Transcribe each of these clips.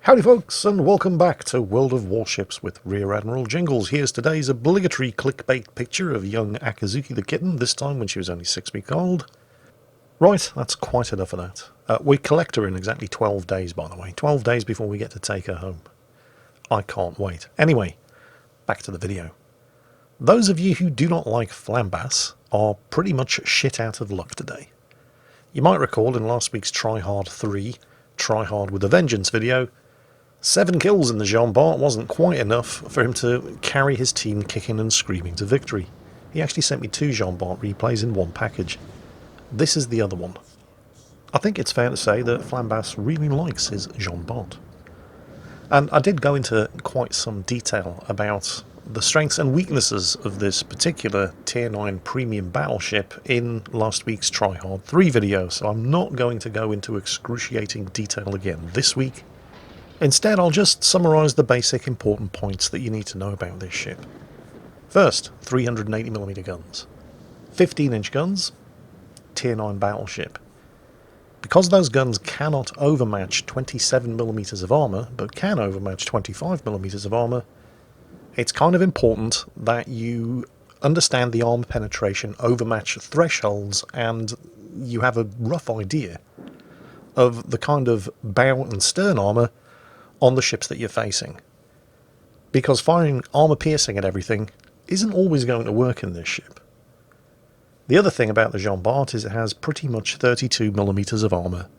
Howdy folks, and welcome back to World of Warships with Rear Admiral Jingles. Here's today's obligatory clickbait picture of young Akazuki the kitten, this time when she was only 6 weeks old. Right, that's quite enough of that. We collect her in exactly 12 days, by the way. 12 days before we get to take her home. I can't wait. Anyway, back to the video. Those of you who do not like Flambass are pretty much shit out of luck today. You might recall in last week's Try Hard 3, Try Hard with a Vengeance video, 7 kills in the Bart wasn't quite enough for him to carry his team kicking and screaming to victory. He actually sent me 2 Bart replays in one package. This is the other one. I think it's fair to say that Flambass really likes his Bart. And I did go into quite some detail about the strengths and weaknesses of this particular Tier 9 premium battleship in last week's Try Hard 3 video, so I'm not going to go into excruciating detail again this week. Instead, I'll just summarise the basic important points that you need to know about this ship. First, 380mm guns. 15-inch guns, Tier 9 battleship. Because those guns cannot overmatch 27mm of armour, but can overmatch 25mm of armour, it's kind of important that you understand the armour penetration overmatch thresholds and you have a rough idea of the kind of bow and stern armour on the ships that you're facing. Because firing armour piercing at everything isn't always going to work in this ship. The other thing about the Bart is it has pretty much 32mm of armour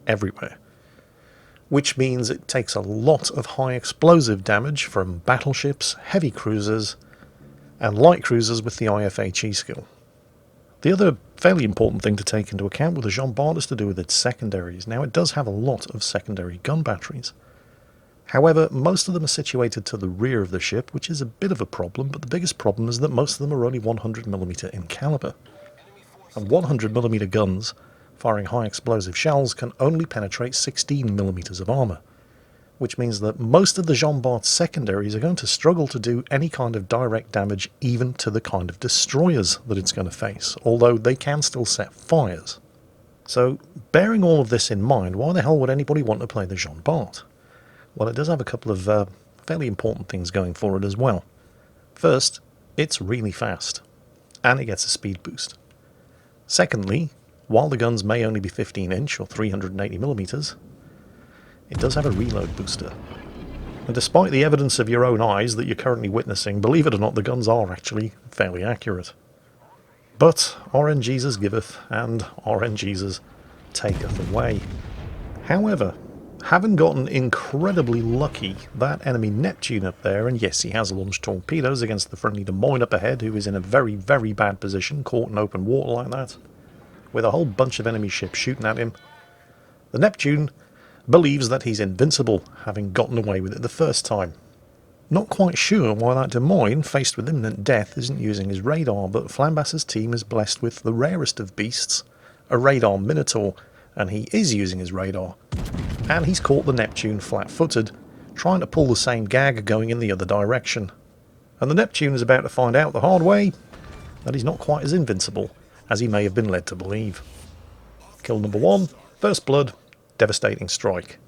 everywhere, which means it takes a lot of high explosive damage from battleships, heavy cruisers, and light cruisers with the IFHE skill. The other fairly important thing to take into account with the Bart is to do with its secondaries. Now, it does have a lot of secondary gun batteries. However, most of them are situated to the rear of the ship, which is a bit of a problem, but the biggest problem is that most of them are only 100mm in caliber. And 100mm guns, firing high explosive shells, can only penetrate 16mm of armour, which means that most of the Bart's secondaries are going to struggle to do any kind of direct damage even to the kind of destroyers that it's going to face, although they can still set fires. So, bearing all of this in mind, why the hell would anybody want to play the Bart? Well, it does have a couple of fairly important things going for it as well. First, it's really fast, and it gets a speed boost. Secondly, while the guns may only be 15-inch or 380mm, it does have a reload booster. And despite the evidence of your own eyes that you're currently witnessing, believe it or not, the guns are actually fairly accurate. But RNGesus giveth, and RNGesus taketh away. However, having gotten incredibly lucky, that enemy Neptune up there, and yes, he has launched torpedoes against the friendly Des Moines up ahead, who is in a very, very bad position, caught in open water like that, with a whole bunch of enemy ships shooting at him. The Neptune believes that he's invincible, having gotten away with it the first time. Not quite sure why that Des Moines, faced with imminent death, isn't using his radar, but Flambass's team is blessed with the rarest of beasts, a radar Minotaur, and he is using his radar. And he's caught the Neptune flat-footed, trying to pull the same gag going in the other direction. And the Neptune is about to find out the hard way that he's not quite as invincible as he may have been led to believe. Kill number 1, first blood, devastating strike.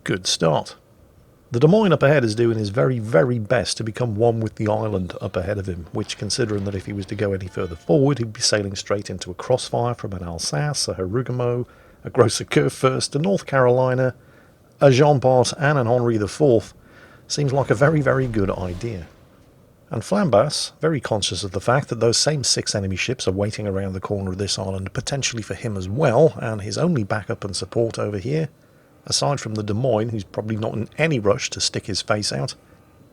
Good start. The Des Moines up ahead is doing his very, very best to become one with the island up ahead of him, which, considering that if he was to go any further forward, he'd be sailing straight into a crossfire from an Alsace, a Herugamo, a Grosser Kurfürst, a North Carolina, a Bart and an Henri IV seems like a very, very good idea. And Flambass, very conscious of the fact that those same 6 enemy ships are waiting around the corner of this island, potentially for him as well, and his only backup and support over here, aside from the Des Moines, who's probably not in any rush to stick his face out,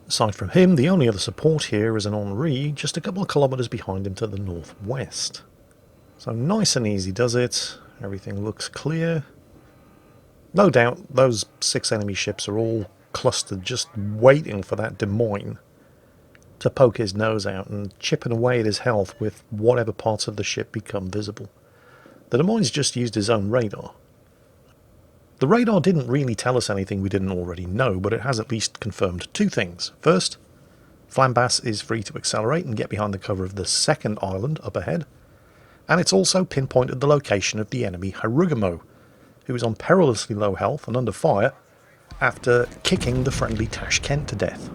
aside from him, the only other support here is an Henri, just a couple of kilometres behind him to the northwest. So nice and easy does it, everything looks clear. No doubt those 6 enemy ships are all clustered just waiting for that Des Moines to poke his nose out and chipping away at his health with whatever parts of the ship become visible. The Des Moines just used his own radar. The radar didn't really tell us anything we didn't already know, but it has at least confirmed 2 things. First, Flambass is free to accelerate and get behind the cover of the second island up ahead, and it's also pinpointed the location of the enemy Herugamo, who is on perilously low health and under fire, after kicking the friendly Tashkent to death.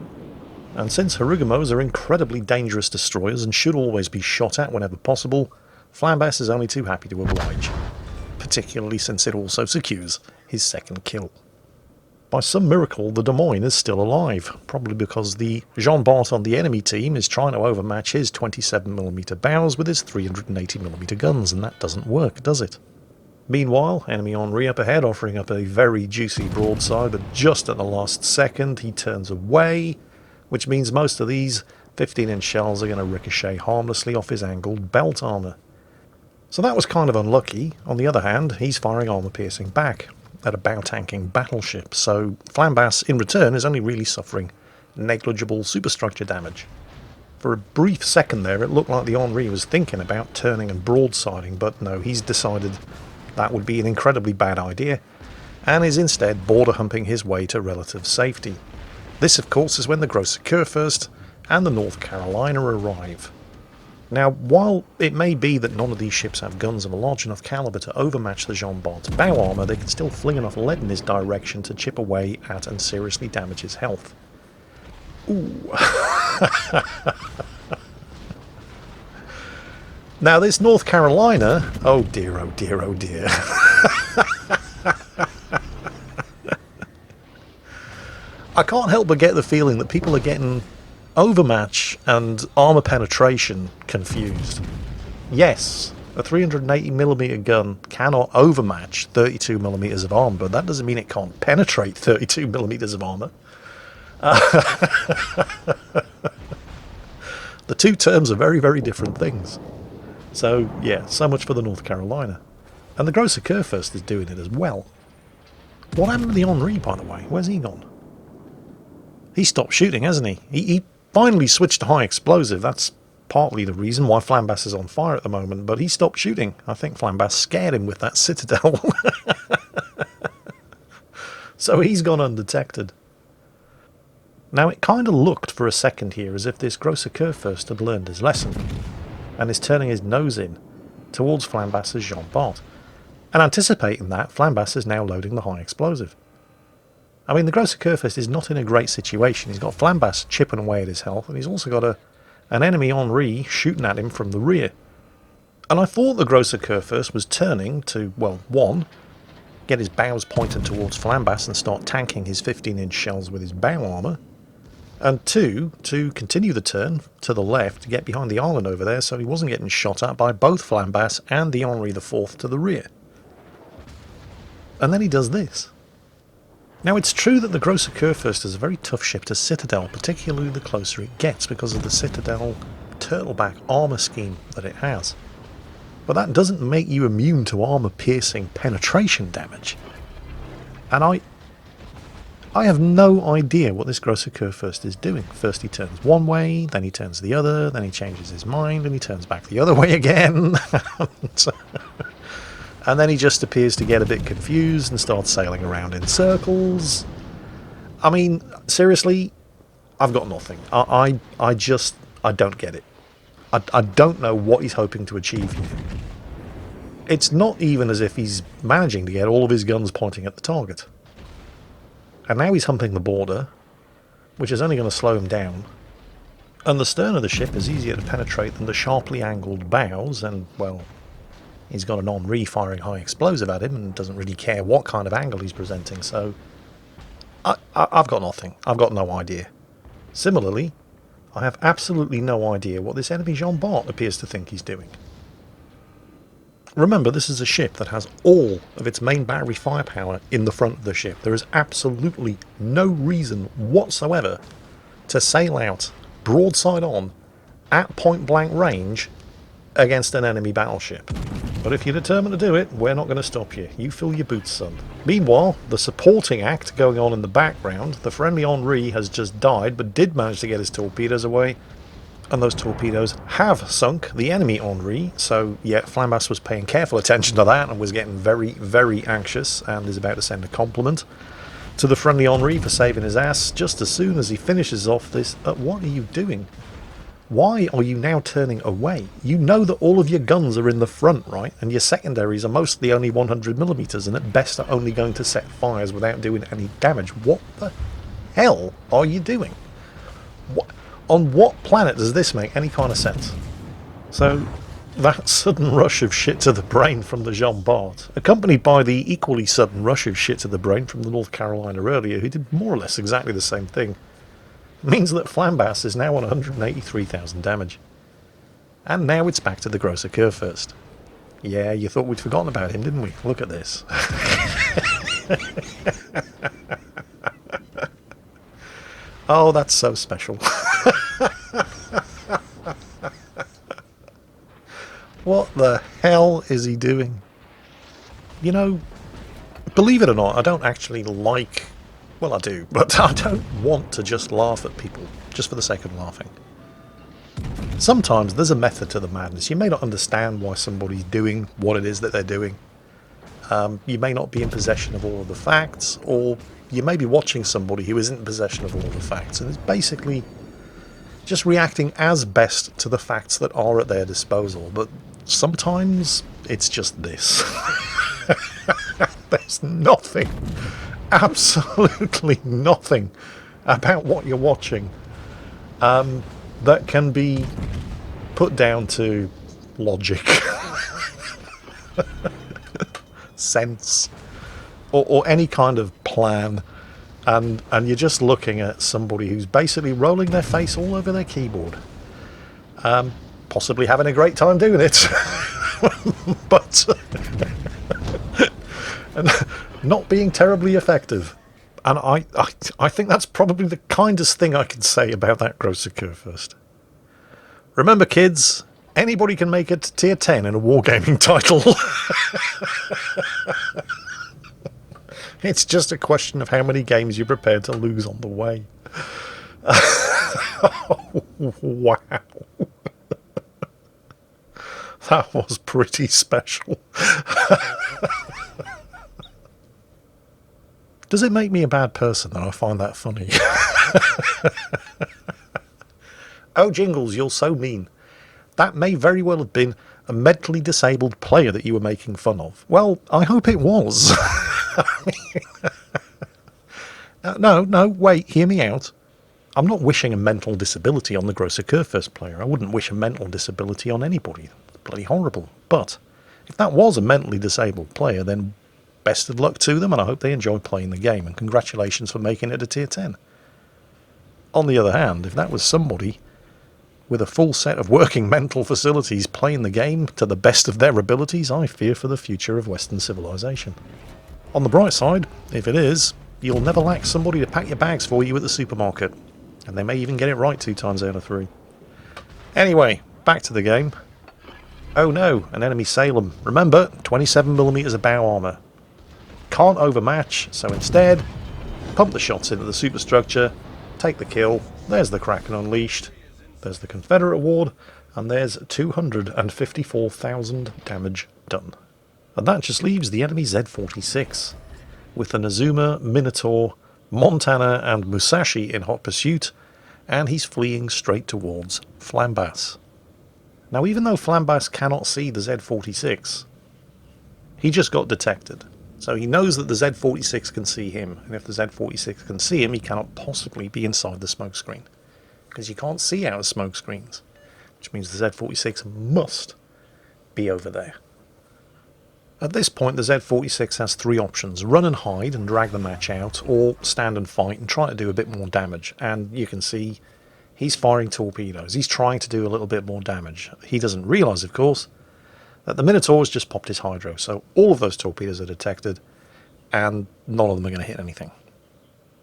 And since Harugamos are incredibly dangerous destroyers and should always be shot at whenever possible, Flambass is only too happy to oblige, particularly since it also secures his second kill. By some miracle, the Des Moines is still alive, probably because the Jean Bart on the enemy team is trying to overmatch his 27mm bows with his 380mm guns, and that doesn't work, does it? Meanwhile, enemy Henri up ahead offering up a very juicy broadside, but just at the last second he turns away, which means most of these 15-inch shells are going to ricochet harmlessly off his angled belt armour. So that was kind of unlucky. On the other hand, he's firing armour-piercing back at a bow-tanking battleship, so Flambass in return is only really suffering negligible superstructure damage. For a brief second there it looked like the Henri was thinking about turning and broadsiding, but no, he's decided that would be an incredibly bad idea, and is instead border-humping his way to relative safety. This of course is when the Grosse Kurfürst and the North Carolina arrive. Now, while it may be that none of these ships have guns of a large enough caliber to overmatch the Jean Bart's bow armour, they can still fling enough lead in his direction to chip away at and seriously damage his health. Ooh. Now this North Carolina, oh dear, oh dear, oh dear. I can't help but get the feeling that people are getting overmatch and armour penetration confused. Yes, a 380mm gun cannot overmatch 32mm of armour, but that doesn't mean it can't penetrate 32mm of armour. The two terms are very, very different things. So, yeah, so much for the North Carolina. And the Grosse Kurfürst is doing it as well. What happened to the Henri, by the way? Where's he gone? He stopped shooting, hasn't he? He finally switched to high explosive. That's partly the reason why Flambass is on fire at the moment, but he stopped shooting. I think Flambass scared him with that citadel. So he's gone undetected. Now it kind of looked for a second here as if this Grosse Kurfürst had learned his lesson, and is turning his nose in towards Flambass's Jean Bart. And anticipating that, Flambass is now loading the high explosive. I mean, the Grosse Kurfürst is not in a great situation. He's got Flambass chipping away at his health, and he's also got an enemy Henri shooting at him from the rear. And I thought the Grosse Kurfürst was turning to, well, one, get his bows pointed towards Flambass and start tanking his 15-inch shells with his bow armour, and two, to continue the turn to the left to get behind the island over there so he wasn't getting shot at by both Flambass and the Henri IV to the rear. And then he does this. Now it's true that the Grosse Kurfürst is a very tough ship to citadel, particularly the closer it gets because of the citadel turtleback armour scheme that it has. But that doesn't make you immune to armour-piercing penetration damage. And I have no idea what this Grosse Kurfürst is doing. First he turns one way, then he turns the other, then he changes his mind, and he turns back the other way again. And then he just appears to get a bit confused and starts sailing around in circles. I mean, seriously, I've got nothing. I don't get it. I don't know what he's hoping to achieve here. It's not even as if he's managing to get all of his guns pointing at the target. And now he's humping the border, which is only going to slow him down. And the stern of the ship is easier to penetrate than the sharply angled bows, and, well, he's got an Henri firing high explosive at him and doesn't really care what kind of angle he's presenting, so I've got nothing. I've got no idea. Similarly, I have absolutely no idea what this enemy Jean Bart appears to think he's doing. Remember, this is a ship that has all of its main battery firepower in the front of the ship. There is absolutely no reason whatsoever to sail out broadside on at point blank range against an enemy battleship. But if you're determined to do it, we're not going to stop you. You fill your boots, son. Meanwhile, the supporting act going on in the background, the friendly Henri has just died, but did manage to get his torpedoes away. And those torpedoes have sunk the enemy Henri, so yeah, Flambass was paying careful attention to that and was getting very, very anxious and is about to send a compliment to the friendly Henri for saving his ass just as soon as he finishes off this. What are you doing? Why are you now turning away? You know that all of your guns are in the front, right? And your secondaries are mostly only 100mm and at best are only going to set fires without doing any damage. What the hell are you doing? On what planet does this make any kind of sense? So, that sudden rush of shit to the brain from the Jean Bart, accompanied by the equally sudden rush of shit to the brain from the North Carolina earlier, who did more or less exactly the same thing, means that Flambass is now on 183,000 damage. And now it's back to the grosser curve first. Yeah, you thought we'd forgotten about him, didn't we? Look at this. Oh, that's so special. What the hell is he doing? You know, believe it or not, I don't actually like... Well, I do, but I don't want to just laugh at people, just for the sake of laughing. Sometimes there's a method to the madness. You may not understand why somebody's doing what it is that they're doing. You may not be in possession of all of the facts, or you may be watching somebody who isn't in possession of all of the facts, and is basically just reacting as best to the facts that are at their disposal. But sometimes it's just this. There's nothing, absolutely nothing about what you're watching that can be put down to logic, sense, or any kind of plan, and you're just looking at somebody who's basically rolling their face all over their keyboard, possibly having a great time doing it, but and not being terribly effective. And I think that's probably the kindest thing I can say about that grosser curve first. Remember, kids, anybody can make it to tier 10 in a wargaming title. It's just a question of how many games you're prepared to lose on the way. Oh, wow. That was pretty special. Does it make me a bad person that I find that funny? Oh, Jingles, you're so mean. That may very well have been a mentally disabled player that you were making fun of. Well, I hope it was. No, wait, hear me out. I'm not wishing a mental disability on the grosser curve first player. I wouldn't wish a mental disability on anybody. It's bloody horrible. But if that was a mentally disabled player, then best of luck to them, and I hope they enjoy playing the game, and congratulations for making it to tier 10. On the other hand, if that was somebody with a full set of working mental facilities playing the game to the best of their abilities, I fear for the future of Western civilization. On the bright side, if it is, you'll never lack somebody to pack your bags for you at the supermarket, and they may even get it right 2 times out of 3. Anyway, back to the game. Oh no, an enemy Salem. Remember, 27mm of bow armour. Can't overmatch, so instead, pump the shots into the superstructure, take the kill. There's the Kraken unleashed. There's the Confederate ward, and there's 254,000 damage done. And that just leaves the enemy Z46, with the Nazuma, Minotaur, Montana and Musashi in hot pursuit, and he's fleeing straight towards Flambass. Now, even though Flambass cannot see the Z46, he just got detected. So he knows that the Z46 can see him, and if the Z46 can see him, he cannot possibly be inside the smoke screen, because you can't see out of smoke screens, which means the Z46 must be over there. At this point, the Z46 has 3 options: run and hide and drag the match out, or stand and fight and try to do a bit more damage. And you can see he's firing torpedoes. He's trying to do a little bit more damage. He doesn't realise, of course, that the Minotaur's just popped his hydro, so all of those torpedoes are detected, and none of them are going to hit anything.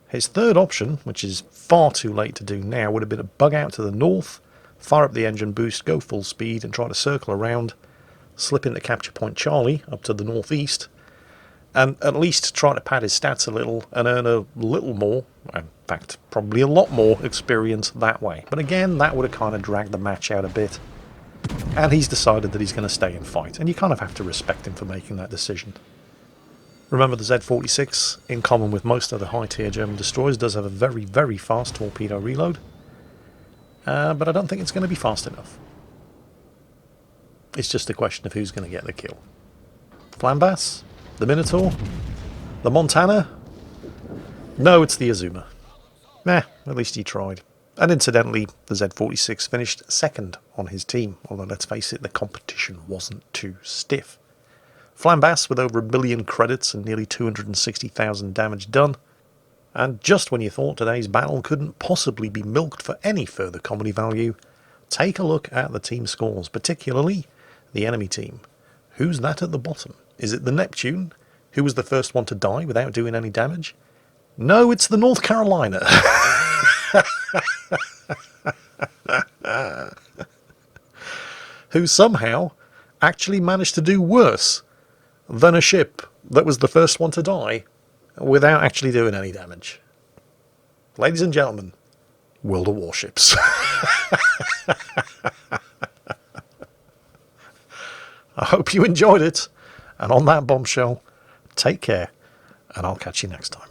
His third option, which is far too late to do now, would have been to bug out to the north, fire up the engine boost, go full speed, and try to circle around, slip into capture point Charlie up to the northeast, and at least try to pad his stats a little and earn a little more, in fact, probably a lot more experience that way. But again, that would have kind of dragged the match out a bit. And he's decided that he's going to stay and fight, and you kind of have to respect him for making that decision. Remember, the Z46, in common with most other high-tier German destroyers, does have a very, very fast torpedo reload. but I don't think it's going to be fast enough. It's just a question of who's going to get the kill. Flambass? The Minotaur? The Montana? No, it's the Azuma. Meh, at least he tried. And incidentally, the Z46 finished second on his team, although let's face it, the competition wasn't too stiff. Flambass with over 1 billion credits and nearly 260,000 damage done. And just when you thought today's battle couldn't possibly be milked for any further comedy value, take a look at the team scores, particularly the enemy team. Who's that at the bottom? Is it the Neptune, who was the first one to die without doing any damage? No, it's the North Carolina. Who somehow actually managed to do worse than a ship that was the first one to die without actually doing any damage. Ladies and gentlemen, World of Warships. I hope you enjoyed it, and on that bombshell, take care, and I'll catch you next time.